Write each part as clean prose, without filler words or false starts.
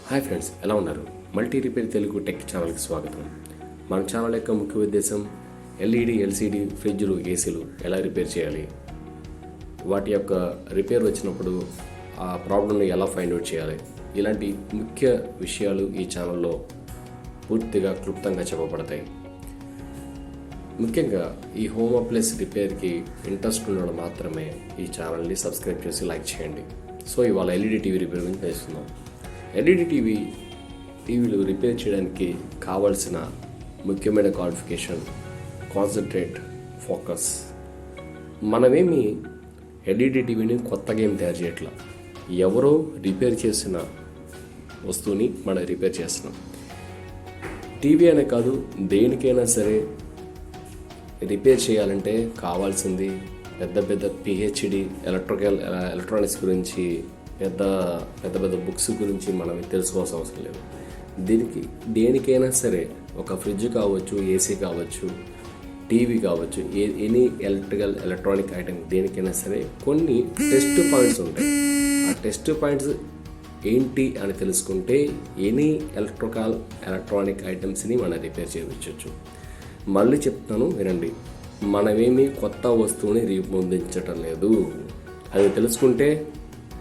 Hi friends, ఎలా ఉన్నారు? Multi repair Telugu tech ఛానల్కి స్వాగతం. మన ఛానల్ యొక్క ముఖ్య ఉద్దేశం ఎల్ఈడి, ఎల్సిడి, ఫ్రిడ్జ్లు, ఏసీలు ఎలా రిపేర్ చేయాలి, వాటి యొక్క రిపేర్ వచ్చినప్పుడు ఆ ప్రాబ్లమ్ని ఎలా ఫైండ్ అవుట్ చేయాలి, ఇలాంటి ముఖ్య విషయాలు ఈ ఛానల్లో పూర్తిగా క్లుప్తంగా చెప్పబడతాయి. ముఖ్యంగా ఈ హోమ్ అప్లయన్స్ రిపేర్కి ఇంట్రెస్ట్ ఉన్నవాళ్ళు మాత్రమే ఈ ఛానల్ని సబ్స్క్రైబ్ చేసి లైక్ చేయండి. సో ఇవాళ ఎల్ఈడి టీవీ రిపేర్ గురించి తెలుసుకుందాం. ఎల్ఈడి టీవీలు రిపేర్ చేయడానికి కావాల్సిన ముఖ్యమైన క్వాలిఫికేషన్ కాన్సన్ట్రేట్, ఫోకస్. మనమేమి ఎల్ఈడి టీవీని కొత్తగా ఏం తయారు చేయట్లా, ఎవరో రిపేర్ చేసిన వస్తువుని మనం రిపేర్ చేస్తున్నాం. టీవీ అనే కాదు, దేనికైనా సరే రిపేర్ చేయాలంటే కావాల్సింది పెద్ద పెద్ద పిహెచ్డి ఎలక్ట్రానిక్స్ గురించి పెద్ద బుక్స్ గురించి మనం తెలుసుకోవాల్సిన అవసరం లేదు. దేనికైనా సరే, ఒక ఫ్రిడ్జ్ కావచ్చు, ఏసీ కావచ్చు, టీవీ కావచ్చు, ఎనీ ఎలక్ట్రానిక్ ఐటమ్ దేనికైనా సరే కొన్ని టెస్ట్ పాయింట్స్ ఉంటాయి. ఆ టెస్ట్ పాయింట్స్ ఏంటి అని తెలుసుకుంటే ఎనీ ఎలక్ట్రానిక్ ఐటమ్స్ని మనం రిపేర్ చేయవచ్చు. మళ్ళీ చెప్తాను, వినండి. మనమేమి కొత్త వస్తువుని రూపొందించటం లేదు. అది తెలుసుకుంటే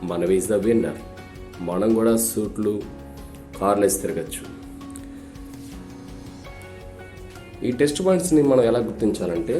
మనం ఈజ్ ద విన్నర్. మనం కూడా సూట్లు, కార్లు వేసి తిరగచ్చు. ఈ టెస్ట్ పాయింట్స్ని మనం ఎలా గుర్తించాలంటే,